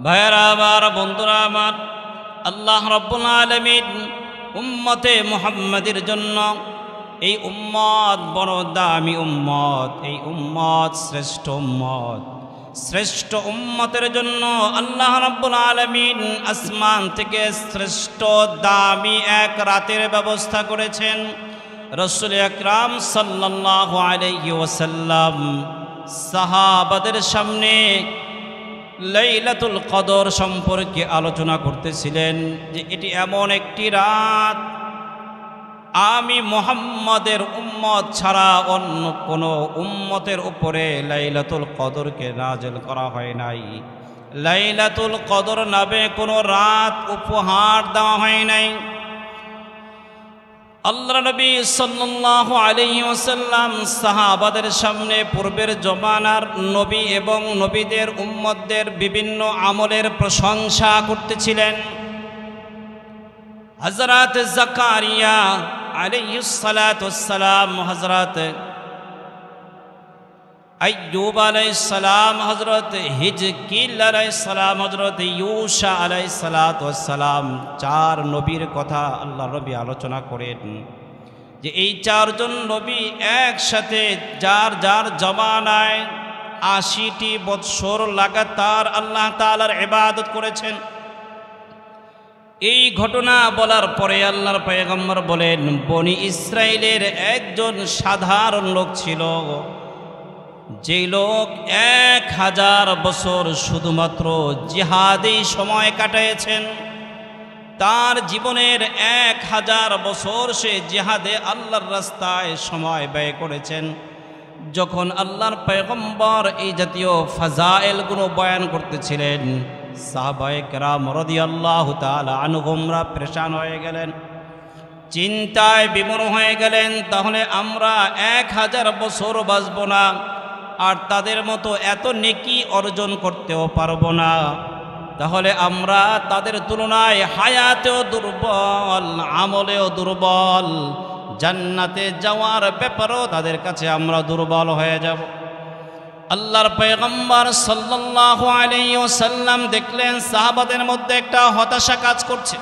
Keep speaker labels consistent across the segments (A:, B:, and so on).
A: ভাইয়েরা আমার, বন্ধুরা আমার, আল্লাহ রাব্বুল আলামিন উম্মতে মুহাম্মাদের জন্য এই উম্মত বড় দামি উম্মত, এই উম্মত শ্রেষ্ঠ উম্মত। শ্রেষ্ঠ উম্মতের জন্য আল্লাহ রাব্বুল আলামিন আসমান থেকে শ্রেষ্ঠ দামি এক রাতের ব্যবস্থা করেছেন। রাসূল আকরাম সাল্লাল্লাহু আলাইহি ওয়াসাল্লাম সাহাবাদের সামনে লাইলাতুল কদর সম্পর্কে আলোচনা করতেছিলেন যে এটি এমন একটি রাত, আমি মুহাম্মাদের উম্মত ছাড়া অন্য কোনো উম্মতের উপরে লাইলাতুল কদরকে নাযিল করা হয় নাই। লাইলাতুল কদর নামে কোনো রাত উপহার দেওয়া হয় নাই। আল্লাহ নবী সাল্লাল্লাহু আলাইহি ওয়াসাল্লাম সাহাবাদের সামনে পূর্বের জমানার নবী এবং নবীদের উম্মতদের বিভিন্ন আমলের প্রশংসা করতেছিলেন। হযরত জাকারিয়া আলাইহিস সালাতু ওয়াস সালাম, হযরত আইয়ুব আলাইহিস সালাম, হযরত হিজকিল আলাইহিস সালাম, হযরত ইউসা আলাইহিস সালাতু ওয়াস সালাম, চার নবীর কথা আল্লাহ নবী আলোচনা করেন যে এই চারজন নবী একসাথে যার যার জমানায় ৮০টি বৎসর লাগাতার আল্লাহ তাআলার ইবাদত করেছেন। এই ঘটনা বলার পরে আল্লাহর পয়গম্বর বলেন, বনি ইসরাইলের একজন সাধারণ লোক ছিল, যে লোক ১০০০ বছর শুধুমাত্র জিহাদেই সময় কাটিয়েছেন। তার জীবনের ১০০০ বছর সে জিহাদে আল্লাহর রাস্তায় সময় ব্যয় করেছেন। যখন আল্লাহর পয়গম্বর এই জাতীয় ফাজাইলগুলো বয়ান করতেছিলেন, সাহাবায়ে কেরাম রাদিয়াল্লাহু তাআলা আনহুমরা পেরেশান হয়ে গেলেন, চিন্তায় বিমূঢ় হয়ে গেলেন। তাহলে আমরা ১০০০ বছর বাঁচব না, আর তাদের মতো এত নেকি অর্জন করতেও পারবো না। তাহলে আমরা তাদের তুলনায় হায়াতেও দুর্বল, আমলেও দুর্বল, জান্নাতে যাওয়ার ব্যাপারেও তাদের কাছে আমরা দুর্বল হয়ে যাব। আল্লাহর পয়গম্বর সাল্লাল্লাহু আলাইহি ওয়াসাল্লাম দেখলেন সাহাবাদের মধ্যে একটা হতাশা কাজ করছে।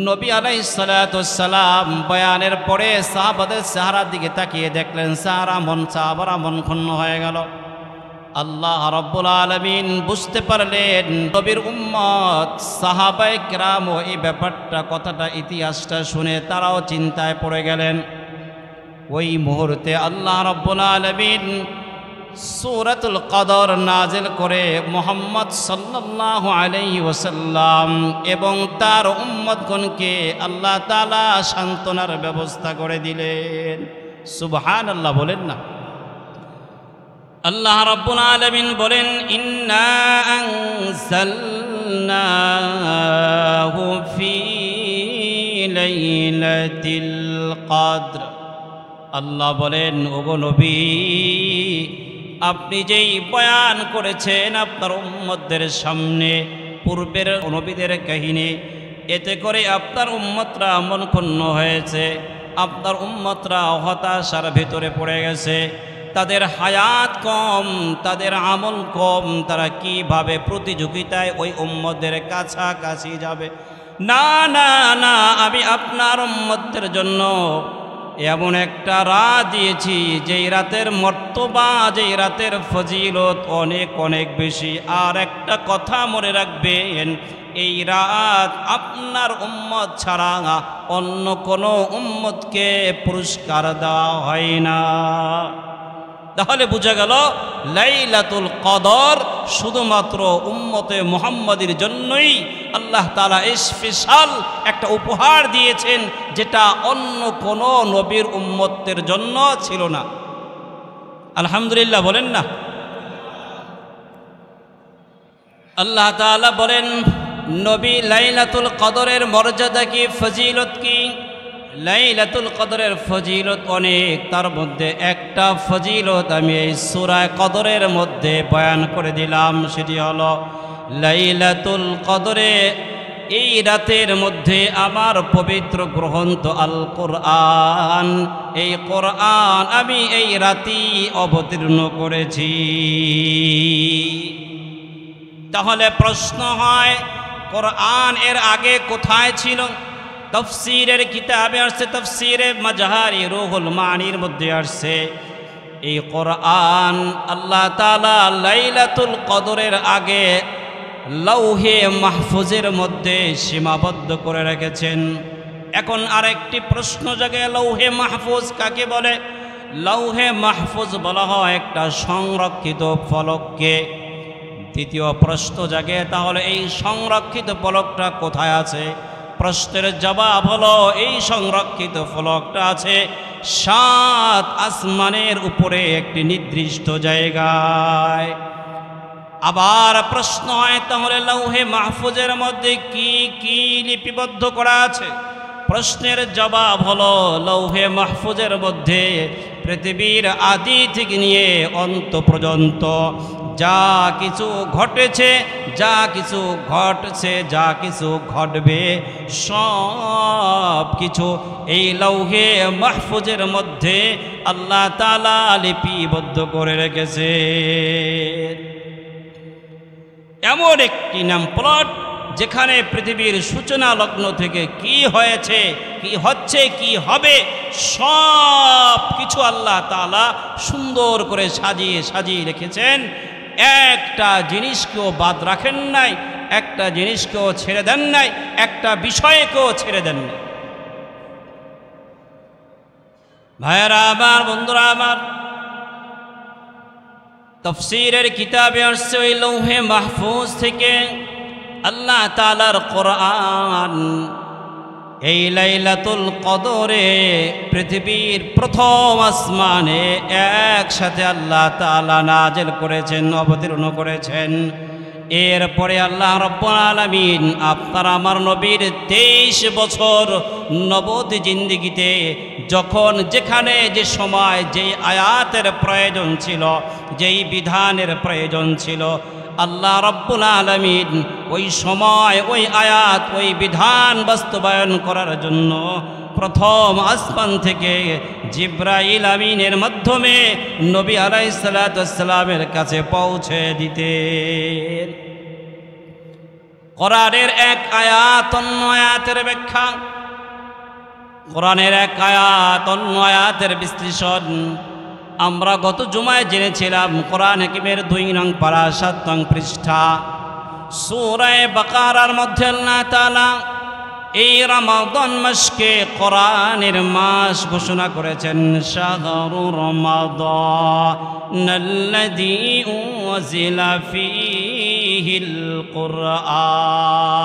A: নবী আলাইহিস সালাতু ওয়াস সালাম বয়ানের পরে সাহাবাদের চেহারার দিকে তাকিয়ে দেখলেন সাহাবারা মন ক্ষুণ্ণ হয়ে গেল। আল্লাহ রাব্বুল আলামিন বুঝতে পারলেন নবীর উম্মত সাহাবায়ে কেরাম এই ব্যাপারটা, কথাটা, ইতিহাসটা শুনে তারাও চিন্তায় পড়ে গেলেন। ওই মুহূর্তে আল্লাহ রাব্বুল আলামিন সূরাতুল কদর নাজিল করে মুহাম্মদ সাল্লাল্লাহু আলাইহি ওয়াসাল্লাম এবং তার উম্মতগণকে আল্লাহ তাআলা সান্ত্বনার ব্যবস্থা করে দিলেন। সুবহানাল্লাহ বলেন না। আল্লাহ রাব্বুল আলামিন বলেন, ইন্না আনজালনাহু ফি লাইলাতিল কদর। আল্লাহ বলেন, ওগো নবী, আপনি যেই বয়ান করেছেন আপনার উম্মতদের সামনে পূর্বের নবীদের কাহিনী, এতে করে আপনার উম্মতরা মন ক্ষুণ্ণ হয়েছে, আপনার উম্মতরা হতাশার ভিতরে পড়ে গেছে। তাদের হায়াত কম, তাদের আমল কম, তারা কিভাবে প্রতিযোগিতায় ওই উম্মতদের কাছাকাছি যাবে। না না না, আমি আপনার উম্মতদের জন্য এমন একটা রাত দিয়েছি যেই রাতের মর্তবা, যেই রাতের ফজিলত অনেক অনেক বেশি। আর একটা কথা মনে রাখবেন, এই রাত আপনার উম্মত ছাড়া অন্য কোনো উম্মতকে পুরস্কার দেওয়া হয় না। তাহলে বোঝা গেল লাইলাতুল কদর শুধুমাত্র উম্মতে মুহাম্মাদির জন্যই আল্লাহ তাআলা স্পেশাল একটা উপহার দিয়েছেন, যেটা অন্য কোনো নবীর উম্মতের জন্য ছিল না। আলহামদুলিল্লাহ বলেন না। আল্লাহ তাআলা বলেন, নবী লাইলাতুল কদরের মর্যাদা কি, ফজিলত কি? লাইলাতুল কদরের ফজিলত অনেক, তার মধ্যে একটা ফজিলত আমি এই সূরা কদরের মধ্যে বয়ান করে দিলাম। সেটি হলো লাইলাতুল কদরে এই রাতের মধ্যে আমার পবিত্র গ্রন্থ আল কোরআন, এই কোরআন আমি এই রাতেই অবতীর্ণ করেছি। তাহলে প্রশ্ন হয়, কোরআন এর আগে কোথায় ছিল? তাফসীরের কিতাবে আসছে, তাফসীরে মাজাহারি রুহুল মানির মধ্যে আসছে, এই কোরআন আল্লাহ তাআলা লাইলাতুল কদরের আগে লৌহে মাহফুজের মধ্যে সীমাবদ্ধ করে রেখেছেন। এখন আরেকটি প্রশ্ন জাগে, লৌহে মাহফুজ কাকে বলে? লৌহে মাহফুজ বলা হয় একটা সংরক্ষিত ফলককে। দ্বিতীয় প্রশ্ন জাগে, তাহলে এই সংরক্ষিত ফলকটা কোথায় আছে? প্রশ্নের জবাব হলো, এই সংরক্ষিত ফলকটা আছে 7 আসমানের উপরে একটি নির্দিষ্ট জায়গায়। আবার প্রশ্ন হয়, তাহলে লৌহে মাহফুজের মধ্যে কি কি লিপিবদ্ধ করা আছে? প্রশ্নের জবাব হলো, লৌহে মাহফুজের মধ্যে পৃথিবীর আদি থেকে নিয়ে অন্ত পর্যন্ত যা কিছু ঘটেছে, যা কিছু ঘটছে, যা কিছু ঘটবে, সব কিছু এই লৌহে মাহফুজের মধ্যে আল্লাহ তাআলা লিপিবদ্ধ করে রেখেছে। এমন একটি নাম প্লট যেখানে পৃথিবীর সূচনা লগ্ন থেকে কি হয়েছে, কি হচ্ছে, কি হবে, সব কিছু আল্লাহ তাআলা সুন্দর করে সাজিয়ে সাজিয়ে রেখেছেন। একটা জিনিসকেও বাদ রাখেন নাই, একটা জিনিসকেও ছেড়ে দেন নাই, একটা বিষয়কেও ছেড়ে দেন নাই। ভাইয়েরা আমার, বন্ধুরা আমার, তাফসীরের কিতাবে আসছে ওই লৌহে মাহফুজ থেকে আল্লাহ তাআলার কোরআন এই লাইলাতুল কদরে পৃথিবীর প্রথম আসমানে একসাথে আল্লাহ তাআলা নাজিল করেছেন, অবতীর্ণ করেছেন। এরপরে আল্লাহ রাব্বুল আলামিন আপনার আমার নবীর 23 বছর নবুয়তি জিন্দেগিতে যখন যেখানে যে সময় যেই আয়াতের প্রয়োজন ছিল, যেই বিধানের প্রয়োজন ছিল, আল্লাহ রাব্বুল আলামিন ওই সময় ওই আয়াত ওই বিধান বাস্তবায়ন করার জন্য প্রথম আসমান থেকে জিবরাইল আমিনের মাধ্যমে নবী আলাইহিস সালাতু ওয়াস সালামের কাছে পৌঁছে দিতেন। কোরআনের এক আয়াত অন্য আয়াতের ব্যাখ্যা, কোরআনের এক আয়াত অন্য আয়াতের বিশ্লেষণ আমরা গত জুমায় জেনেছিলাম। কোরআন হাকিমের 2 নং পারা 7 নং পৃষ্ঠা সূরা বাকারার মধ্যে আল্লাহ তাআলা এই রমাদান মাসকে কোরআনের মাস ঘোষণা করেছেন। শাহরু রমাদানাল্লাযী উনজিলা ফীহিল কুরআন।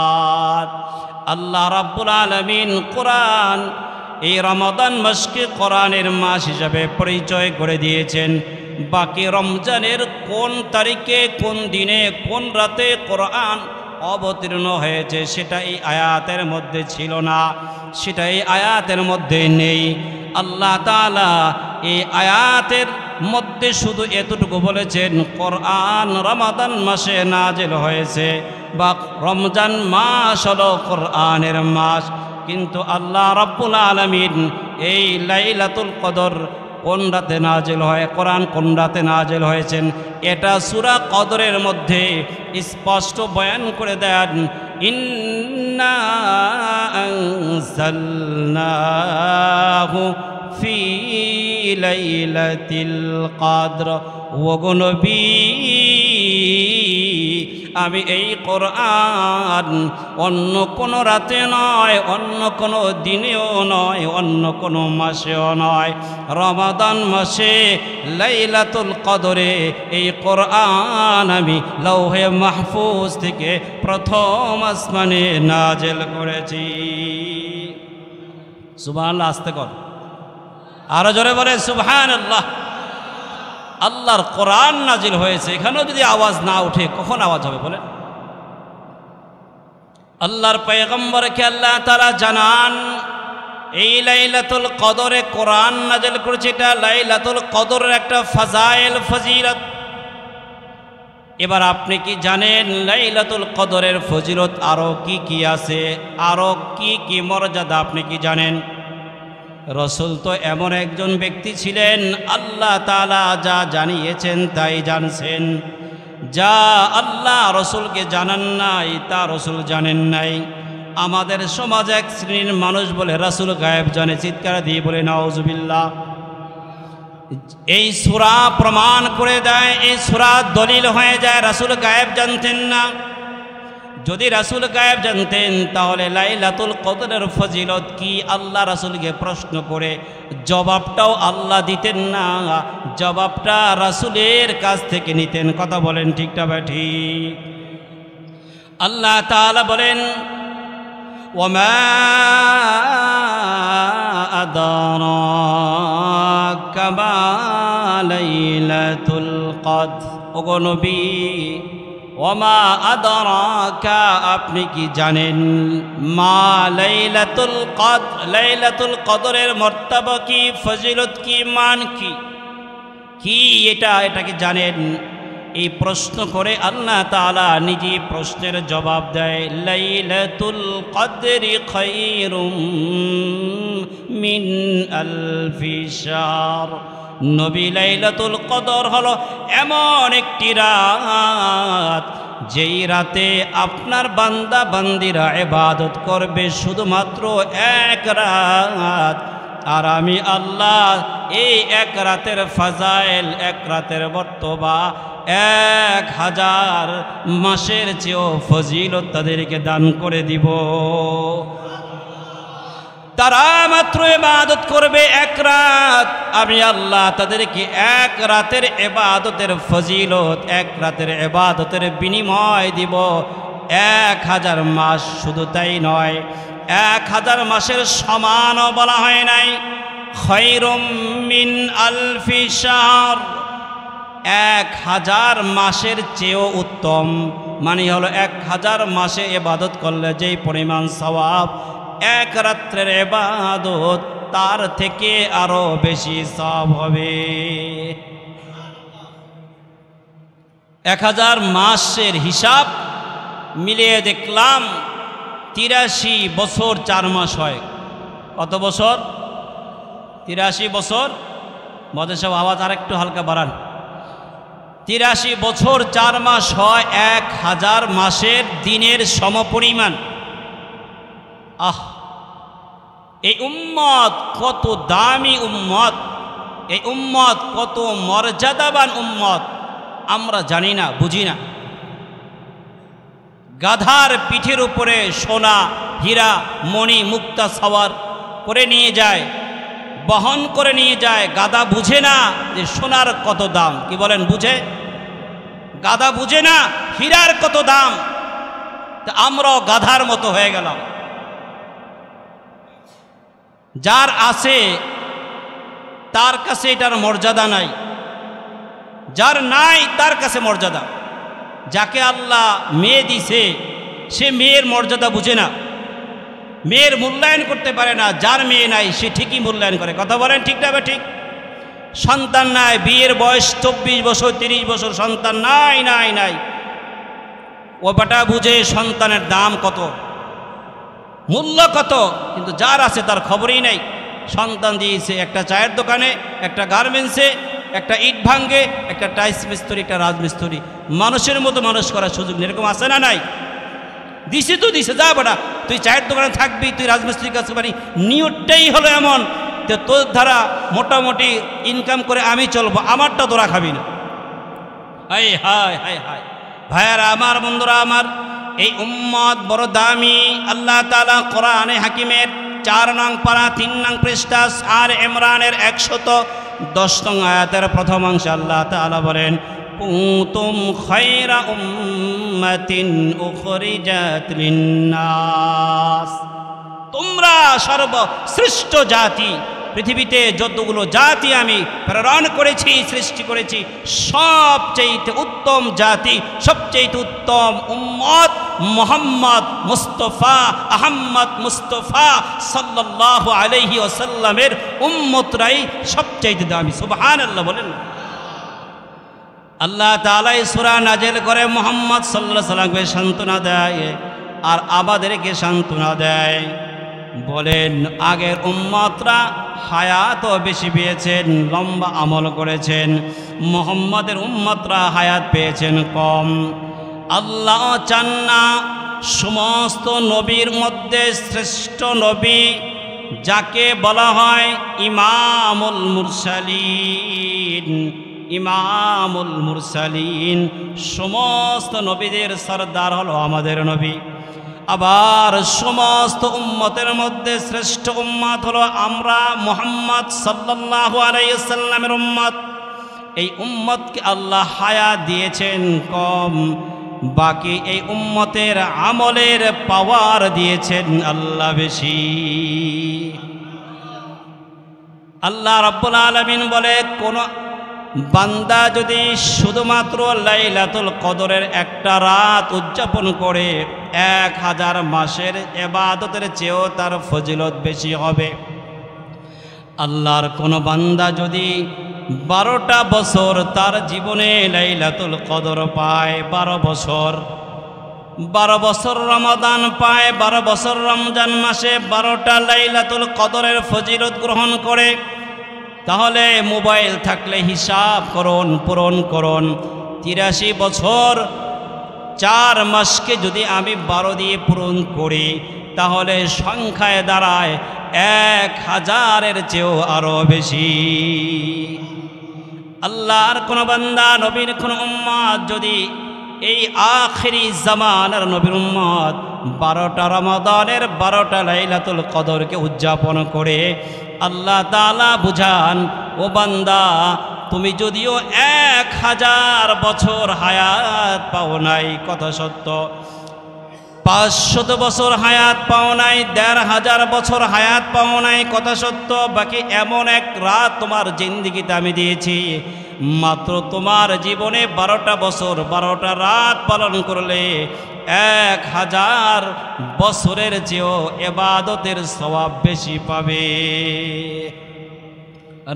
A: আল্লাহ রাব্বুল আলামিন কোরআন এই রমাদান মাসকে কোরআনের মাস হিসাবে পরিচয় করে দিয়েছেন। বাকি রমজানের কোন তারিখে, কোন দিনে, কোন রাতে কোরআন অবতীর্ণ হয়েছে সেটা এই আয়াতের মধ্যে ছিল না, সেটা এই আয়াতের মধ্যে নেই। আল্লাহ তাআলা এই আয়াতের মধ্যে শুধু এতটুকু বলেছেন, কোরআন রমাদান মাসে নাজিল হয়েছে বা রমজান মাস হলো কোরআনের মাস। কিন্তু আল্লাহ রাব্বুল আলামিন এই লাইলাতুল কদর কোন রাতে নাজিল হয়, কোরআন কোন রাতে নাজিল হয়েছেন, এটা সূরা কদরের মধ্যে স্পষ্ট বয়ান করে দেন। ইন্না আনজালনাহু ফি লাইলাতিল কদর। ওগো নবী, আমি এই কোরআন অন্য কোনো রাতে নয়, অন্য কোনো দিনেও নয়, অন্য কোনো মাসেও নয়, রমাদান মাসে লাইলাতুল কদরে এই কোরআন আমি লৌহে মাহফুজ থেকে প্রথম আসমানে নাজিল করেছি। সুবহানাল্লাহ, আস্তে কর, আরো জোরে বলে সুবহানাল্লাহ। আল্লাহর কোরআন নাজিল হয়েছে, এখানেও যদি আওয়াজ না উঠে কখন আওয়াজ হবে বলেন? আল্লাহর পয়গম্বরকে আল্লাহ তাআলা জানান এই লাইলাতুল কদরে কোরআন নাজিল করেছে। এটা লাইলাতুল কদরের একটা ফাজাইল, ফজিলত। এবার আপনি কি জানেন লাইলাতুল কদরের ফজিলত আরো কি কি আছে, আরো কি কি মর্যাদা আপনি কি জানেন? রসুল তো এমন একজন ব্যক্তি ছিলেন, আল্লাহ তাআলা যা জানিয়েছেন তাই জানছেন। যা আল্লাহ রসুলকে জানান নাই তা রসুল জানেন নাই। আমাদের সমাজে এক শ্রেণীর মানুষ বলে রাসূল গায়েব জানে, চিৎকার দিয়ে বলে নাউজুবিল্লাহ। এই সূরা প্রমাণ করে দেয়, এই সূরা দলিল হয়ে যায় রাসূল গায়েব জানতেন না। যদি রাসূল গায়েব জানতেন তাহলে লাইলাতুল কদরের ফজিলত কি আল্লাহ রাসূলকে প্রশ্ন করে জবাবটাও আল্লাহ দিতেন না, জবাবটা রাসূলের কাছ থেকে নিতেন। কথা বলেন ঠিক না ঠিক? আল্লাহ তাআলা বলেন ওয়ামা আদরাকা মা লাইলাতুল কদর। ওগো নবী, ওয়ামা আদরাকা আপনি কি জানেন মা লাইলাতুল কদর, লাইলাতুল কদরের মর্তবা কি, ফজিলত কি, মান কি, কি এটা কি জানেন? এই প্রশ্ন করে আল্লাহ তাআলা নিজে প্রশ্নের জবাব দেয়। লাইলাতুল কদরি খায়রুম মিন আলফি শাহর। নবী, লাইলাতুল কদর হলো এমন একটি রাত যেই রাতে আপনার বান্দা বান্দিরা ইবাদত করবে শুধুমাত্র এক রাত। আর আমি আল্লাহ এই এক রাতের ফাজাইল, এক রাতের মর্তবা 1000 মাসের চেয়েও ফজিলত তাদেরকে দান করে দিব। তারা মাত্র ইবাদত করবে এক রাত, আমি আল্লাহ তাদেরকে এক রাতের ইবাদতের ফজিলত, এক রাতের ইবাদতের বিনিময় দিব 1000 মাস। শুধু তাই নয়, 1000 মাসের সমানও বলা হয় নাই। খায়রুম মিন আলফি শাহর, 1000 মাসের চেয়েও উত্তম। মানে হলো 1000 মাসে ইবাদত করলে যেই পরিমাণ সওয়াব, এক রাত্রের ইবাদত তার থেকে আরো বেশি সওয়াব হবে। 1000 মাসের হিসাব মিলিয়ে দেখলাম 83 বছর 4 মাস হয়। কত বছর? 83 বছর। মদের সব আওয়াজ আর একটু হালকা বাড়ান। 83 বছর 4 মাস হয় 1000 মাসের দিনের সমপরিমাণ। আহ, এই উম্মত কত দামি উম্মত, এই উম্মত কত মর্যাদাবান উম্মত আমরা জানি না, বুঝি না। গাধার পিঠের উপরে সোনা, হীরা, মণি, মুক্তা সওয়ার করে নিয়ে যায়, বহন করে নিয়ে যায়। গাধা বুঝে না যে সোনার কত দাম। কি বলেন, বুঝে? গাধা বুঝে না হীরার কত দাম। তা আমরাও গাধার মতো হয়ে গেলাম। যার আছে তার কাছে এটার মর্যাদা নাই, যার নাই তার কাছে মর্যাদা। যাকে আল্লাহ মেয়ে দিছে সে মেয়ের মর্যাদা বুঝে না, মেয়ের মূল্যায়ন করতে পারে না। যার মেয়ে নাই সে ঠিকই মূল্যায়ন করে। কথা বলেন ঠিক না? ঠিক। সন্তান নাই, বিয়ের বয়স 24 বছর 30 বছর, সন্তান নাই নাই নাই। ও বেটা বুঝে সন্তানের দাম কত, মূল্য কত, কিন্তু যার আছে তার খবরই নাই। সন্তান দিয়েছে একটা চায়ের দোকানে, একটা গার্মেন্টসে, একটা ইট ভাঙ্গে, একটা টাইলস মিস্ত্রি, একটা রাজমিস্ত্রি। মানুষের মতো মানুষ করার সুযোগ নেই। এরকম আছে না নাই? দিছে তো দিছে, যা বেটা তুই চায়ের দোকানে থাকবি, তুই রাজমিস্ত্রির কাছে পারি। নিয়তটাই হলো এমন যে তোর দ্বারা মোটামুটি ইনকাম করে আমি চলবো, আমারটা তোরা খাবি না। হায় হায় হায় হায় ভাইয়ারা আমার, বন্ধুরা আমার, এই উম্মত বড় দামি। আল্লাহ তাআলা কোরআনে হাকিমের 4 নং পারা 3 নং পৃষ্ঠা আর ইমরানের 110 নং আয়াতের প্রথম অংশে আল্লাহ তাআলা বলেন, কুনতুম খায়রা উম্মাতিন উখরিজাত লিন্নাস। তোমরা সর্বশ্রেষ্ঠ জাতি। পৃথিবীতে যতগুলো জাতি আমি প্রেরণ করেছি, সৃষ্টি করেছি, সবচেয়ে উত্তম জাতি, সবচেয়ে উত্তম উম্মত মুহাম্মদ মুস্তাফা আহমদ মুস্তাফা সাল্লাল্লাহু আলাইহি ওয়াসাল্লামের উম্মতরাই সবচেয়ে দামি। সুবহানাল্লাহ বলেন। আল্লাহ তাআলা এই সূরা নাযিল করে মুহাম্মদ সাল্লাল্লাহু আলাইহি ওয়াসাল্লামকে সান্ত্বনা দেয় আর আমাদেরকে সান্ত্বনা দেয়। বলেন আগের উম্মতরা হায়াতও বেশি পেয়েছেন, লম্বা আমল করেছেন। মুহাম্মাদের উম্মতরা হায়াত পেয়েছেন কম। আল্লাহ চান না সমস্ত নবীর মধ্যে শ্রেষ্ঠ নবী যাকে বলা হয় ইমামুল মুরসালিন, ইমামুল মুরসালিন, সমস্ত নবীদের সরদার হলো আমাদের নবী। আবার সমস্ত উম্মতের মধ্যে শ্রেষ্ঠ উম্মত হলো আমরা মুহাম্মদ সাল্লাল্লাহু আলাইহি ওয়াসাল্লামের উম্মত। এই উম্মতকে আল্লাহ হায়াত দিয়েছেন কম, বাকি এই উম্মতের আমলের পাওয়ার দিয়েছেন আল্লাহ বেশি। আল্লাহ রাব্বুল আলামিন বলে, কোন বান্দা যদি শুধুমাত্র লাইলাতুল কদরের একটা রাত উদযাপন করে 1000 মাসের ইবাদতের চেয়েও তার ফজিলত বেশি হবে। আল্লাহর কোন বান্দা যদি 12টা বছর তার জীবনে লাইলাতুল কদর পায়, 12 বছর রমাদান পায়, 12 বছর রমজান মাসে 12টা লাইলাতুল কদরের ফজিলত গ্রহণ করে, তাহলে মোবাইল থাকলে হিসাব করুন, পূরণ করুন। 83 বছর 4 মাসকে যদি আমি 12 দিয়ে পূরণ করি, তাহলে সংখ্যায় দাঁড়ায় 1000-এর চেয়েও আরও বেশি। আল্লাহর কোন বান্দা, নবীর কোন উম্মত যদি এই আখিরি জামানার নবীর উম্মত 12টা রমাদানের 12টা লাইলাতুল কদরকে উদযাপন করে, আল্লাহ তাআলা বুঝান, ও বান্দা, তুমি যদিও 1000 বছর হায়াত পাও নাই, কথা সত্য, 500 বছর হায়াত পাও নাই, 1500 বছর হায়াত পাও নাই, কথা সত্য, বাকি এমন এক রাত তোমার জিন্দেগিতে আমি দিয়েছি, মাত্র তোমার জীবনে 12টা বছর 12টা রাত পালন করলে 1000 বছরের চেয়েও ইবাদতের সওয়াব বেশি পাবে।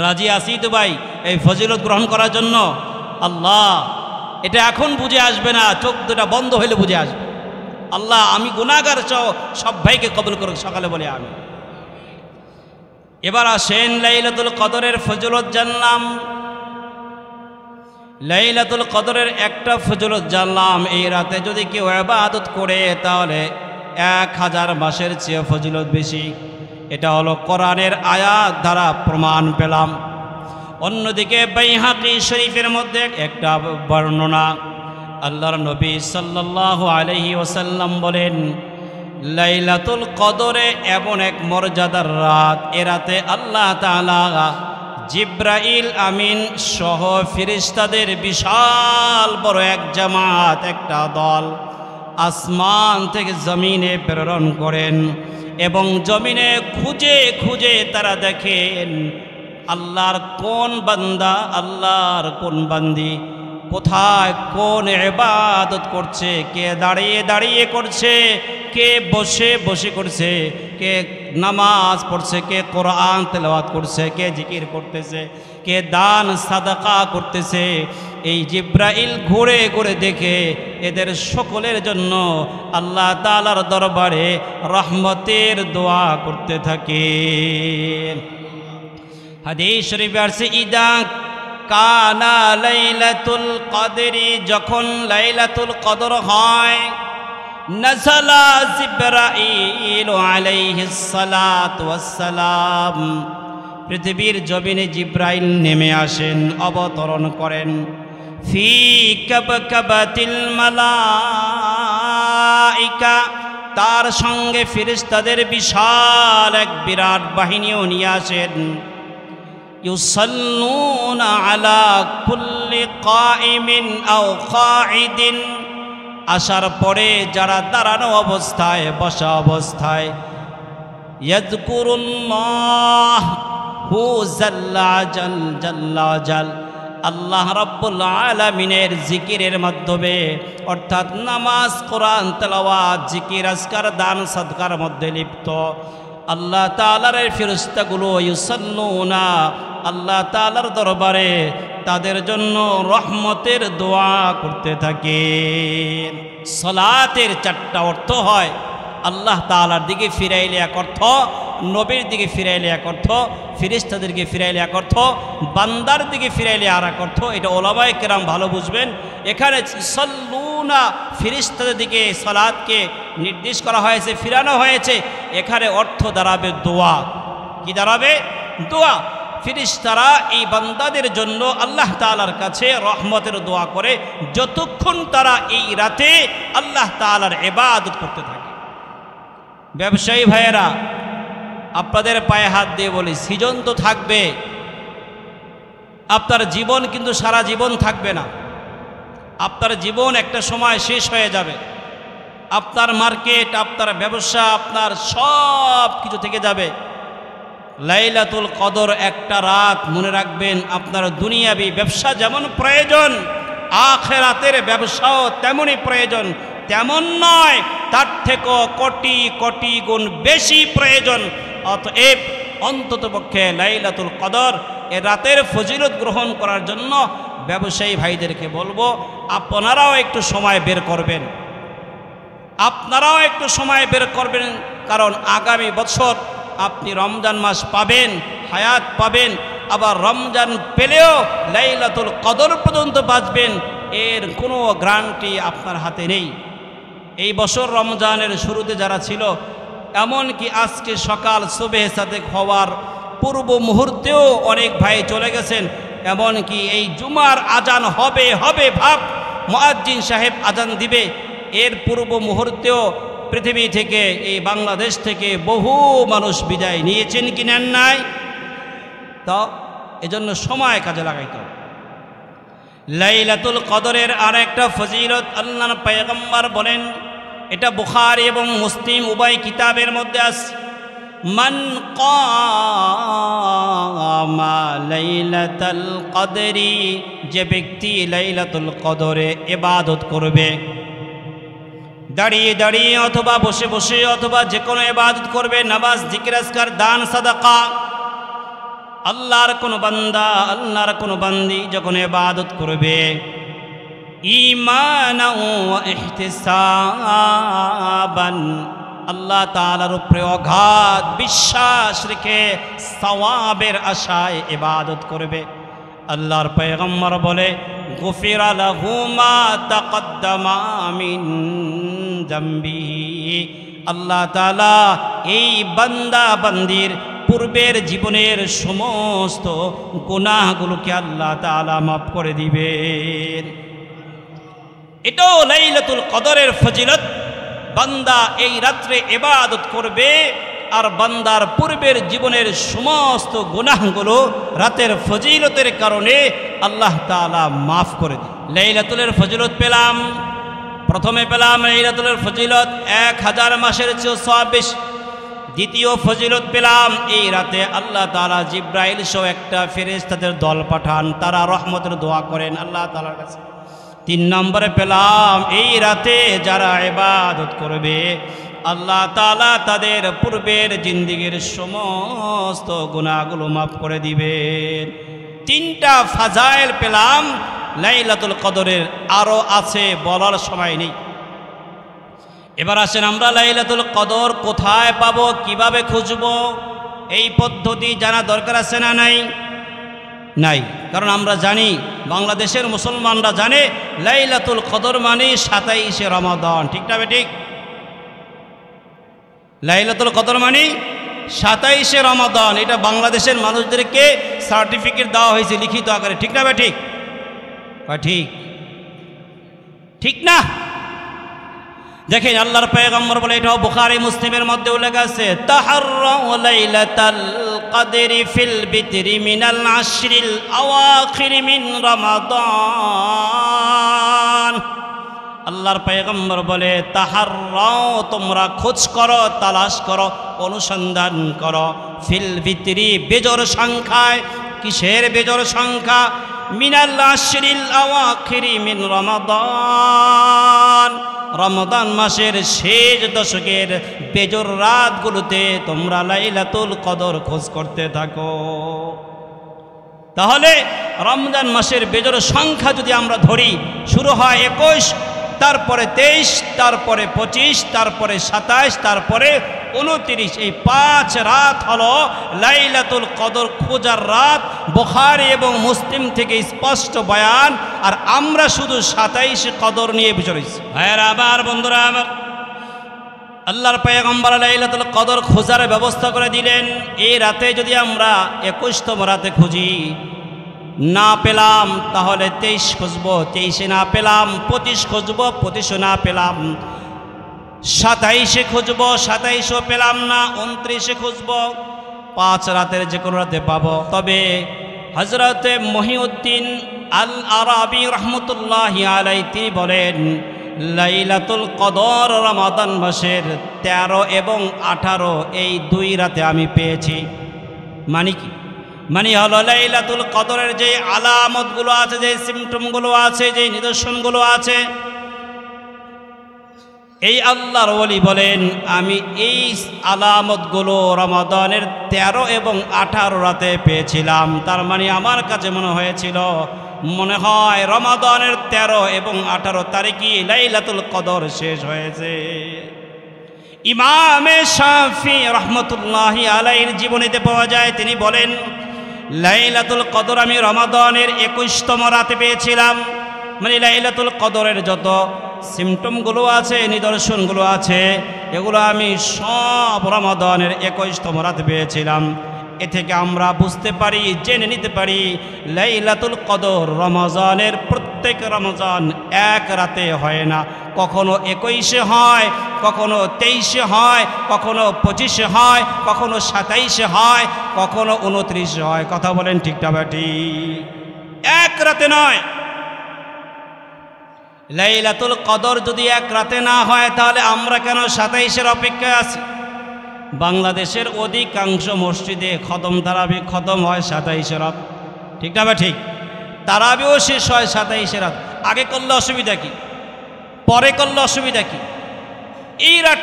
A: রাজি আছি তো ভাই এই ফজিলত গ্রহণ করার জন্য? আল্লাহ এটা এখন বুঝে আসবে না, চোখ দুটা বন্ধ হইলে বুঝে আসবে। আল্লাহ আমি গুনাহগার, সব ভাইকে কবুল করুক, সকালে বলে আমি। এবার আসেন লাইলাতুল কদরের ফজিলত জানলাম, লাইলাতুল কদরের একটা ফজিলত জানলাম, এই রাতে যদি কেউ ইবাদত করে তাহলে 1000 মাসের চেয়ে ফজিলত বেশি। এটা হলো কোরআনের আয়াত দ্বারা প্রমাণ পেলাম। অন্যদিকে বাইহাকি শরীফের মধ্যে একটা বর্ণনা, আল্লাহর নবী সাল্লাল্লাহু আলাইহি ওয়াসাল্লাম বলেন, লাইলাতুল কদরে এমন এক মর্যাদার রাত, এ রাতে আল্লাহ তাআলা জিব্রাইল আমিন সহ ফেরেশতাদের বিশাল বড় এক জামাত, একটা দল আসমান থেকে জমিনে প্রেরণ করেন, এবং জমিনে খুঁজে খুঁজে তারা দেখেন আল্লাহর কোন বান্দা, আল্লাহর কোন বান্দি কোথায় কোন ইবাদত করছে, কে দাঁড়িয়ে দাঁড়িয়ে করছে, কে বসে বসে করছে, কে নামাজ পড়ছে, কে কোরআন তেলাওয়াত করছে, কে জিকির করতেছে, কে দান সাদাকা করতেছে। এই জিব্রাইল ঘুরে ঘুরে দেখে এদের সকলের জন্য আল্লাহ তাআলার দরবারে রহমতের দোয়া করতে থাকে। হাদিস শরীফে আছে, ইদা কানা লাইলাতুল কদরি, যখন লাইলাতুল কদর হয়, নাযালা জিবরাইল আলাইহিস সালাতু ওয়াস সালাম, পৃথিবীর জমিনে জিব্রাইল নেমে আসেন, অবতরণ করেন। ফি কাবকাবাতিল মালাইকা, তার সঙ্গে ফেরেশতাদের বিশাল এক বিরাট বাহিনীও নিয়ে আসেন। ইউসাল্লুনা আলা কুল্লি কাইমিন আও কাঈদিন, আসার পরে যারা দাঁড়ানো অবস্থায়, বসা অবস্থায়, ইয়াযকুরুল্লাহ হু জাল্লা জাল, আল্লাহ রাব্বুল আলামিনের জিকিরের মাধ্যমে, অর্থাৎ নামাজ, কোরআন তেলাওয়াত, জিকির, আজকার, দান সাদকার মধ্যে লিপ্ত আল্লাহ তাআলার ফেরেশতাগুলো ইউসাল্লুনা, আল্লাহ তাআলার দরবারে তাদের জন্য রহমতের দোয়া করতে থাকে। সালাতের 4টা অর্থ হয়। আল্লাহ তাআলার দিকে ফিরাইলে এক অর্থ, নবীর দিকে ফিরাইলে এক অর্থ, ফিরিস্তাদেরকে ফিরাইলে এক অর্থ, বান্দার দিকে ফিরাইলে আর এক অর্থ। এটা ওলামায়ে কেরাম ভালো বুঝবেন। এখানে সাল্লুনা ফিরিস্তাদের দিকে সালাতকে নির্দেশ করা হয়েছে, ফিরানো হয়েছে। এখানে অর্থ দাঁড়াবে দোয়া। কি দাঁড়াবে? দোয়া। ফিরিস্তারা এই বান্দাদের জন্য আল্লাহ তাআলার কাছে রহমতের দোয়া করে যতক্ষণ তারা এই রাতে আল্লাহ তাআলার ইবাদত করতে থাকে। ব্যবসায়ী ভাইয়েরা, আপনাদের পায়ে হাত দিয়ে বলি, সিজন তো থাকবে, আপনার জীবন কিন্তু সারা জীবন থাকবে না। আপনার জীবন একটা সময় শেষ হয়ে যাবে। আপনার মার্কেট, আপনার ব্যবসা, আপনার সব কিছু থেকে যাবে। লাইলাতুল কদর একটা রাত, মনে রাখবেন, আপনার দুনিয়াবি ব্যবসা যেমন প্রয়োজন, আখিরাতের ব্যবসাও তেমনই প্রয়োজন। তেমন নয়, তার থেকেও কোটি কোটি গুণ বেশি প্রয়োজন। অতএব অন্ততপক্ষে লাইলাতুল কদর এ রাতের ফজিলত গ্রহণ করার জন্য ব্যবসায়ী ভাইদেরকে বলবো, আপনারাও একটু সময় বের করবেন। আপনারাও একটু সময় বের করবেন, কারণ আগামী বছর আপনি রমজান মাস পাবেন, হায়াত পাবেন, আবার রমজান পেলেও লাইলাতুল কদর পর্যন্ত বাঁচবেন, এর কোনো গ্যারান্টি আপনার হাতে নেই। এই বছর রমজানের শুরুতে যারা ছিল, এমনকি আজকে সকাল সুবহে সাদেক হওয়ার পূর্ব মুহূর্তেও অনেক ভাই চলে গেছেন। এমনকি এই জুমার আজান হবে হবে ভাব, মুয়াজ্জিন সাহেব আজান দিবে, এর পূর্ব মুহূর্তেও পৃথিবী থেকে, এই বাংলাদেশ থেকে বহু মানুষ বিদায় নিয়েছেন কি নেন নাই? তো এজন্য সময় কাজে লাগাইতে হবে। লাইলাতুল কদরের আরেকটা ফজিলত আল্লাহর পয়গম্বর বলেন, এটা বুখারী এবং মুসলিম উভয় কিতাবের মধ্যে আছে, মান কামা লাইলাতুল কদরি, যে ব্যক্তি লাইলাতুল কদরে ইবাদত করবে, দাঁড়িয়ে দাঁড়িয়ে অথবা বসে বসে অথবা যে কোনো ইবাদত করবে, নামাজ, জিকির, আজকার, দান, সাদাকা, আল্লাহর কোনো বান্দা, আল্লাহর কোনো বান্দি যখন ইবাদত করবে ঈমানাও ওয়া ইহতিসাবান, আল্লাহ তাআলার উপরে অগাধ বিশ্বাস রেখে সওয়াবের আশায় ইবাদত করবে, আল্লাহর পয়গম্বর বলে, গুফিরা লাহু মা তাকদ্দামা মিন যামবিহি, আল্লাহ তাআলা এই বান্দা বান্দির পূর্বের জীবনের সমস্ত গুনাহগুলোকে আল্লাহ তাআলা মাফ করে দিবেন। এটাও লাইলাতুল কদরের ফজিলত। বান্দা এই রাত্রে ইবাদত করবে আর বান্দার পূর্বের জীবনের সমস্ত গুনাহগুলো রাতের ফজিলতের কারণে আল্লাহ তাআলা মাফ করে দেন। লাইলাতুলের ফজিলত পেলাম, প্রথমে পেলাম লাইলাতুলের ফজিলত 1000 মাসের চেয়ে সওয়াব বেশি। দ্বিতীয় ফজিলত পেলাম, এই রাতে আল্লাহ তাআলা জিব্রাইল সহ একটা ফেরেশতাদের দল পাঠান, তারা রহমতের দোয়া করেন আল্লাহ তাআলার কাছে। 3 নম্বরে পেলাম, এই রাতে যারা ইবাদত করবে আল্লাহ তাআলা তাদের পূর্বের জিন্দেগীর সমস্ত গুনাহগুলো মাফ করে দিবেন। 3টা ফাজাইল পেলাম লাইলাতুল কদরের, আরও আছে, বলার সময় নেই। এবার আসেন, আমরা লাইলাতুল কদর কোথায় পাবো, কিভাবে খুঁজবো, এই পদ্ধতি জানা দরকার আছে না নাই? নাই। কারণ আমরা জানি, বাংলাদেশের মুসলমানরা জানে লাইলাতুল কদর মানে 27শে রমাদান, ঠিক না ঠিক? লাইলাতুল কদর মানে 27শে রমাদান, এটা বাংলাদেশের মানুষদেরকে সার্টিফিকেট দেওয়া হয়েছে লিখিত আকারে, ঠিক না ঠিক? ঠিক ঠিক না? দেখেন আল্লাহর পয়গম্বর বলে, এটাও বুখারী মুসলিমের মধ্যে উল্লেখ আছে, তাহাররাউ লাইলাতাল কদরি ফিল বিতরি মিনাল আশরিল আওয়াখির মিন রমাদান। আল্লাহর পয়গম্বর বলে, তাহাররাউ, তোমরা খোঁজ করো, তালাশ করো, অনুসন্ধান করো, ফিল বিতরি, বেজোর সংখ্যায়। কিসের বেজোর সংখ্যা? মিনাল আশরিল আওয়াখির মিন রমাদান, রমাদান মাসের শেষ দশকের বেজোর রাতগুলোতে তোমরা লাইলাতুল কদর খোঁজ করতে থাকো। তাহলে রমজান মাসের বেজোর সংখ্যা যদি আমরা ধরি, শুরু হয় 21, তারপরে 23, তারপরে 25, তারপরে 27, তারপরে 29, এই 5 রাত হলো লাইলাতুল কদর খোঁজার রাত। বুখারী এবং মুসলিম থেকে স্পষ্ট বয়ান, আর আমরা শুধু 27 কদর নিয়ে বিচরছি। ভাইয়েরা আমার, বন্ধুরা আমার, আল্লাহর পয়গম্বর লাইলাতুল কদর খোঁজার ব্যবস্থা করে দিলেন। এই রাতে যদি আমরা 21তম রাতে খুঁজি, না পেলাম তাহলে 23 খুঁজব, 23 না পেলাম 25 খুঁজব, 25 না পেলাম 27 খুঁজব, 27ও পেলাম না 29 খুঁজব, 5 রাতের যে কোনো রাতে পাবো। তবে হযরতে মহিউদ্দিন আল আরাবী রহমতুল্লাহি আলাইহি তিনি বলেন, লাইলাতুল কদর রমাদান মাসের 13 এবং 18 এই 2 রাতে আমি পেয়েছি। মানে কি? মানে হলো লাইলাতুল কদরের যে আলামতগুলো আছে, যে সিমটমগুলো আছে, যে নিদর্শনগুলো আছে, এই আল্লাহর ওলি বলেন আমি এই আলামতগুলো রমাদানের 13 এবং 18 রাতে পেয়েছিলাম। তার মানে আমার কাছে মনে হয় রমাদানের 13 এবং 18 তারিখে লাইলাতুল কদর শেষ হয়েছে। ইমামে শাফি রহমতুল্লাহি আলাইহির জীবনীতে পাওয়া যায়, তিনি বলেন লাইলাতুল কদর আমি রমাদানের 21তম রাতে পেয়েছিলাম। মানে লাইলাতুল কদরের যত সিমটমগুলো আছে, নিদর্শনগুলো আছে, এগুলো আমি সব রমাদানের 21তম রাতে পেয়েছিলাম। এ থেকে আমরা বুঝতে পারি, জেনে নিতে পারি, লাইলাতুল কদর রমজানের প্রত্যেক রমজান এক রাতে হয় না। কখনো 21 হয়, কখনো 23 হয়, কখনো 25 হয়, কখনো 27 হয়, কখনো 29 হয়। কথা বলেন ঠিক না বেটি? এক রাতে নয়। লাইলাতুল কদর যদি এক রাতে না হয়, তাহলে আমরা কেন 27-এর অপেক্ষায় আছি? বাংলাদেশের অধিকাংশ মসজিদে খতম তারাবি খতম হয় 27 রাত, ঠিক না? ঠিক, তারাবিও শেষ হয় 27 রাত। আগে করলে অসুবিধা কি, পরে করলে অসুবিধা কি? এই রাত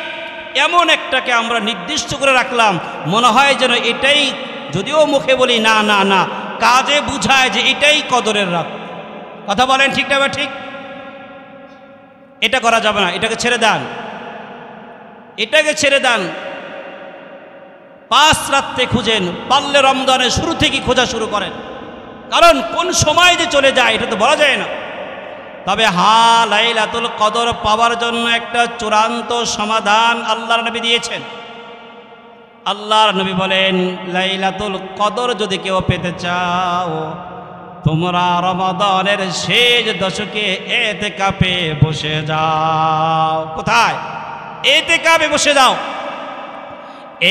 A: এমন একটাকে আমরা নির্দিষ্ট করে রাখলাম, মনে হয় যেন এটাই, যদিও মুখে বলি না না না, কাজে বুঝায় যে এটাই কদরের রাত। কথা বলেন ঠিক না? ঠিক, এটা করা যাবে না, এটাকে ছেড়ে দেন, এটাকে ছেড়ে দেন। 5 রাতে খুঁজেন, পারলে রমজানের শুরু থেকে খোঁজা শুরু করেন, কারণ কোন সময় যে চলে যায় এটা তো বলা যায় না। তবে হ্যাঁ, লাইলাতুল কদর পাওয়ার জন্য একটা চূড়ান্ত সমাধান আল্লাহর নবী দিয়েছেন। আল্লাহর নবী বলেন, লাইলাতুল কদর যদি কেউ পেতে চাও, তোমরা রমাদানের শেষ দশকে ইতিকাফে বসে যাও। কোথায়? ইতিকাফে বসে যাও।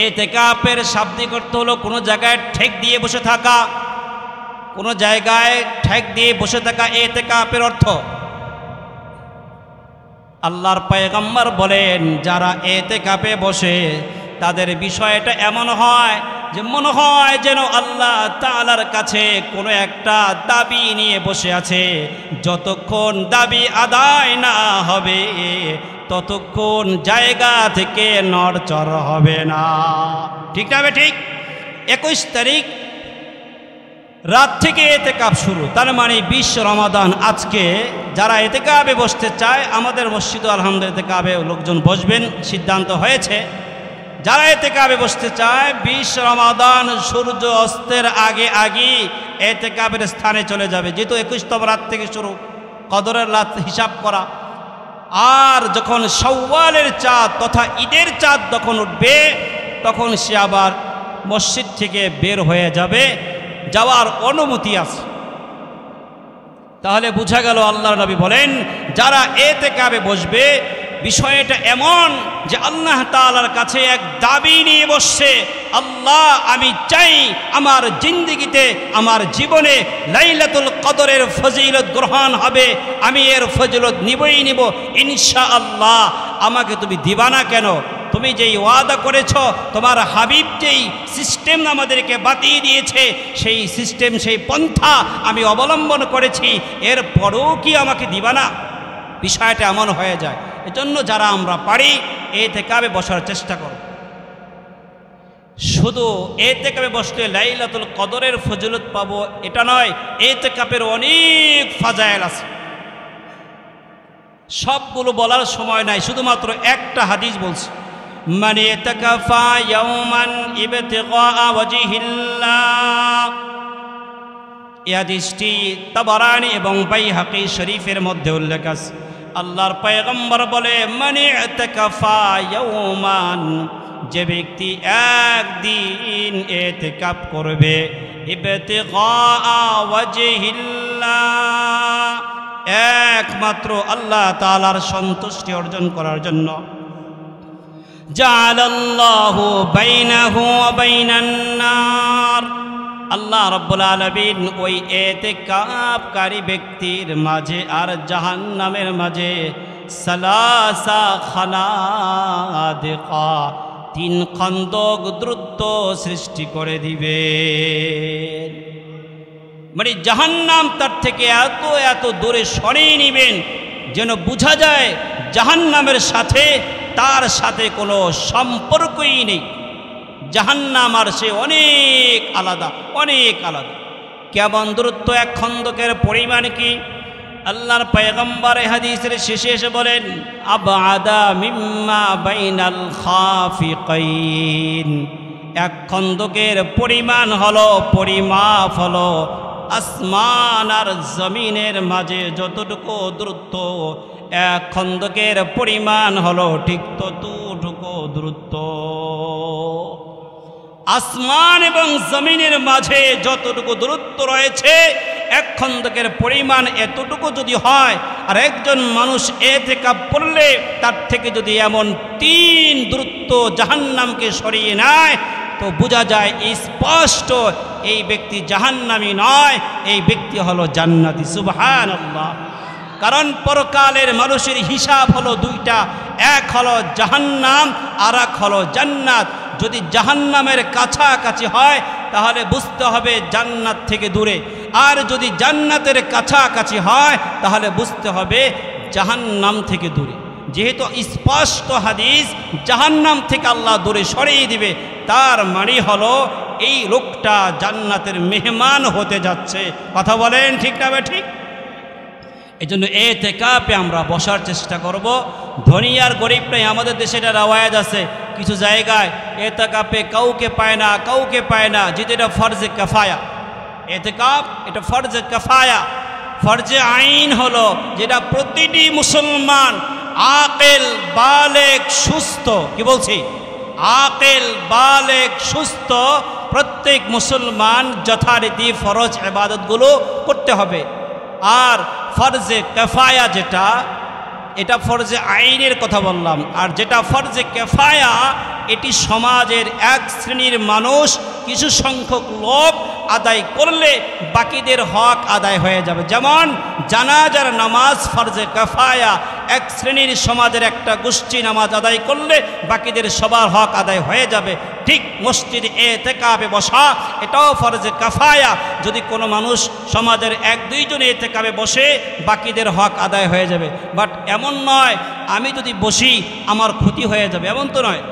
A: ইতিকাফের শাব্দিক অর্থ হলো কোনো জায়গায় ঠেক দিয়ে বসে থাকা, কোনো জায়গায় ঠেক দিয়ে বসে থাকা ইতিকাফের অর্থ। আল্লাহর পয়গম্বর বলেন, যারা ইতিকাফে বসে তাদের বিষয়টা এমন হয় যে মনে হয় যেন আল্লাহ তাআলার কাছে কোনো একটা দাবি নিয়ে বসে আছে। যতক্ষণ দাবি আদায় না হবে ততক্ষণ জায়গা থেকে নড়চড় হবে না। ঠিক না? ঠিক। 21 তারিখ রাত থেকে ইতিকাফ শুরু, তার মানে 20 রমাদান। আজকে যারা ইতিকাফে বসতে চায়, আমাদের মসজিদে আলহামদুলিল্লাহ ইতিকাফে লোকজন বসবেন, সিদ্ধান্ত হয়েছে। যারা ইতিকাফে বসতে চায় 20 রমাদান সূর্য অস্তের আগে আগে ইতিকাফের স্থানে চলে যাবে, যেহেতু 21তম রাত থেকে শুরু কদরের রাত হিসাব করা। আর যখন শাওয়ালের চাঁদ তথা ঈদের চাঁদ যখন উঠবে, তখন সে আবার মসজিদ থেকে বের হয়ে যাবে, যাওয়ার অনুমতি আছে। তাহলে বোঝা গেল আল্লাহর নবী বলেন, যারা ইতিকাফে বসবে বিষয়টা এমন যে আল্লাহ তাআলার কাছে এক দাবি নিয়ে বসছে, আল্লাহ আমি চাই আমার জিন্দেগিতে, আমার জীবনে লাইলাতুল কদরের ফজিলত গ্রহণ হবে, আমি এর ফজিলত নিবই নিব ইনশাআল্লাহ। আমাকে তুমি দিবা না কেন? তুমি যেই ওয়াদা করেছ, তোমার হাবিব যেই সিস্টেম আমাদেরকে বাতিয়ে দিয়েছে, সেই সিস্টেম, সেই পন্থা আমি অবলম্বন করেছি, এরপরেও কি আমাকে দিবা না? বিষয়টা এমন হয়ে যায়। এজন্য যারা আমরা পারি ইতিকাফে বসার চেষ্টা করব। শুধু ইতিকাফে বসলে লাইলাতুল কদরের ফজিলত পাবো এটা নয়, ইতিকাফের অনেক ফাজাইল আছে, সবগুলো বলার সময় নাই, শুধুমাত্র একটা হাদিস বলছি। মান ইয়াতাকাফা ইয়াওমান ইবতিগা ওয়াজহিল্লাহ। এই হাদিসটি তাবারানী এবং বাইহাকী শরীফের মধ্যে উল্লেখ আছে। আল্লাহর পয়গম্বর বলে, মান ইয়াতাকাফা ইয়াওমান, যে ব্যক্তি একদিন ইতিকাফ করবে, ইবতিগা ওয়াজহিল্লাহ, একমাত্র আল্লাহ তাআলার সন্তুষ্টি অর্জন করার জন্য, জাআলাল্লাহু বাইনাহু ওয়া বাইনান নার, আল্লাহ রাব্বুল আলামিন ওই ইতিকাফকারী ব্যক্তির মাঝে আর জাহান্নামের মাঝে সালাসা খানাদিকা, 3 খন্দক দ্রুত সৃষ্টি করে দিবে। মানে জাহান্নাম তার থেকে এত এত দূরে সরিয়ে নেবেন যেন বোঝা যায় জাহান্নামের সাথে তার সাথে কোনো সম্পর্কই নেই। জাহান্নাম আর সে অনেক আলাদা, অনেক আলাদা। কেমন দূরত্ব, 1 খন্দকের পরিমাণ কি? আল্লাহর পয়গম্বর হাদিসের শেষে এসে বলেন, আবআদা মিম্মা বাইনাল খাফিকাইন, 1 খন্দকের পরিমাণ হলো, পরিমাপ হলো আসমান আর জমিনের মাঝে যতটুকু দূরত্ব, 1 খন্দকের পরিমাণ হলো ঠিক ততটুকু দূরত্ব। আসমান এবং জমিনের মাঝে যতটুকু দূরত্ব রয়েছে, 1 খন্দকের পরিমাণ এতটুকু যদি হয়, আর একজন মানুষ ইতিকাফ করলে তার থেকে যদি এমন 3 দূরত্ব জাহান্নামকে সরিয়ে নেয়, তো বোঝা যায় স্পষ্ট এই ব্যক্তি জাহান্নামী নয়, এই ব্যক্তি হলো জান্নাতি। সুবহানাল্লাহ। কারণ পরকালের মানুষের হিসাব হলো 2টা, এক হলো জাহান্নাম আর এক হলো জান্নাত। যদি জাহান্নামের কাছাকাছি হয় তাহলে বুঝতে হবে জান্নাত থেকে দূরে, আর যদি জান্নাতের কাছাকাছি হয় তাহলে বুঝতে হবে জাহান্নাম থেকে দূরে। যেহেতু স্পষ্ট হাদিস জাহান্নাম থেকে আল্লাহ দূরে সরিয়ে দিবে, তার মানে হলো এই লোকটা জান্নাতের মেহমান হতে যাচ্ছে। কথা বলেন ঠিক না ঠিক? এই জন্য ইতিকাফে আমরা বসার চেষ্টা করব। ধনী আর গরিব নাই, আমাদের দেশে এটা রওয়ায়াত আছে, কিছু জায়গায় ইতিকাফে কাউকে পায় না, কাউকে পায় না, যেটা এটা ফরজে কিফায়া। ইতিকাফ এটা ফরজে কিফায়া, ফরজে আইন হলো যেটা প্রতিটি মুসলমান আকিল বালেগ সুস্থ, কি বলছি, আকিল বালেগ সুস্থ প্রত্যেক মুসলমান যথারীতি ফরজ ইবাদতগুলো করতে হবে। আর ফরজে কিফায়া যেটা, এটা ফরজে আইনের কথা বললাম, আর যেটা ফরজে কিফায়া এটি সমাজের 1 শ্রেণীর মানুষ, কিছু সংখ্যক লোক আদায় করলে বাকিদের হক আদায় হয়ে যাবে। যেমন জানাজার নামাজ ফরজে কিফায়া, 1 শ্রেণীর সমাজের একটা গোষ্ঠী নামাজ আদায় করলে বাকিদের সবার হক আদায় হয়ে যাবে। ঠিক মসজিদে ইতিকাফে বসা এটাও ফরজে কিফায়া, যদি কোনো মানুষ সমাজের 1-2 জন ইতিকাফে বসে বাকিদের হক আদায় হয়ে যাবে। বাট এমন নয় আমি যদি বসি আমার ক্ষতি হয়ে যাবে, এমন তো নয়।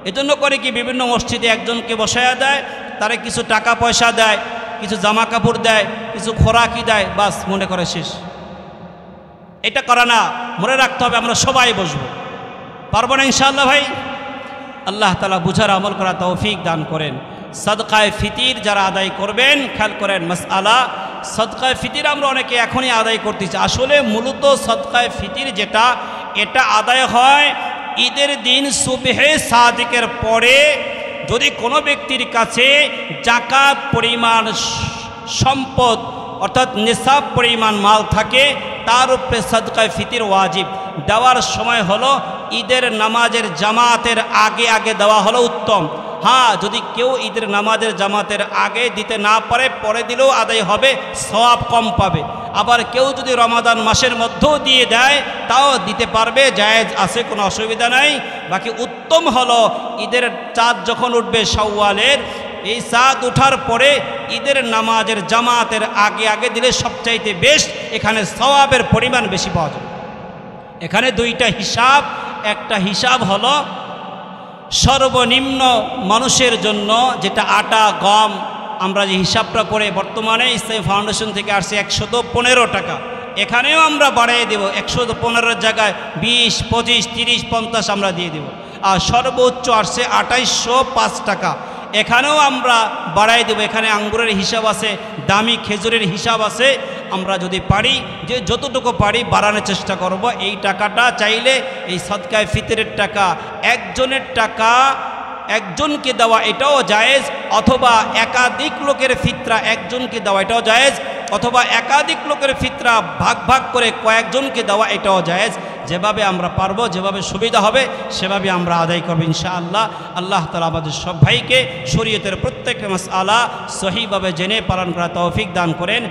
A: এজন্য করে কি বিভিন্ন মসজিদে একজনকে বসায়া দেয়, তারা কিছু টাকা পয়সা দেয়, কিছু জামা কাপড় দেয়, কিছু খোরাকি দেয়, বাস মনে করে শেষ। এটা করা না, মনে রাখতে হবে আমরা সবাই বসবো। পারবো না ইনশাআল্লাহ ভাই? আল্লাহ তাআলা বুঝার আমল করা তৌফিক দান করেন। সদকায়ে ফিতির যারা আদায় করবেন, খেয়াল করেন মাসআলা, সদকায়ে ফিতির আমরা অনেকে এখনই আদায় করতেছি। আসলে মূলত সদকায়ে ফিতির যেটা, এটা আদায় হয় ঈদের দিন সুবহে সাদিকের পরে। যদি কোনো ব্যক্তির কাছে জাকাত পরিমাণ সম্পদ অর্থাৎ নিসাব পরিমাণ মাল থাকে, তার উপরে সদকায়ে ফিতির ওয়াজিব। দেওয়ার সময় হলো ঈদের নামাজের জামাতের আগে আগে দেওয়া হলো উত্তম। হ্যাঁ, যদি কেউ ঈদের নামাজের জামাতের আগে দিতে না পারে, পরে দিলেও আদায় হবে, সওয়াব কম পাবে। আবার কেউ যদি রমাদান মাসের মধ্যেও দিয়ে দেয় তাও দিতে পারবে, জায়েজ আছে, কোনো অসুবিধা নাই। বাকি উত্তম হলো ঈদের চাঁদ যখন উঠবে শাওয়ালের, এই চাঁদ ওঠার পরে ঈদের নামাজের জামাতের আগে আগে দিলে সবচাইতে বেস্ট, এখানে সওয়াবের পরিমাণ বেশি পাওয়া যাবে। এখানে 2টা হিসাব। একটা হিসাব হলো সর্বনিম্ন মানুষের জন্য, যেটা আটা গম, আমরা যে হিসাবটা করে বর্তমানে ইসলামী ফাউন্ডেশন থেকে আসছে 115 টাকা, এখানেও আমরা বাড়িয়ে দেব, 115 জায়গায় 20, 25, 30, 50 আমরা দিয়ে দেব। আর সর্বোচ্চ আসছে 2805 টাকা। এখানেও আমরা বাড়াই দেব। এখানে আঙ্গুরের হিসাব আছে, দামি খেজুরের হিসাব আছে। আমরা যদি পারি, যে যতটুকু পারি বাড়ানোর চেষ্টা করব। এই টাকাটা চাইলে এই সদকায়ে ফিতরের টাকা, একজনের টাকা একজনকে দেওয়া এটাও জায়েজ, অথবা একাধিক লোকের ফিতরা একজনকে দেওয়া এটাও জায়েজ, অথবা একাধিক লোকের ফিতরা ভাগ ভাগ করে কয়েকজনকে দেওয়া এটাও জায়েজ। যেভাবে আমরা পারবো, যেভাবে সুবিধা হবে সেভাবে আমরা আদায় করব ইনশাআল্লাহ। আল্লাহ তাআলা আমাদের সব ভাইকে শরীয়তের প্রত্যেক মাসআলা সহিভাবে জেনে পালন করা তৌফিক দান করেন।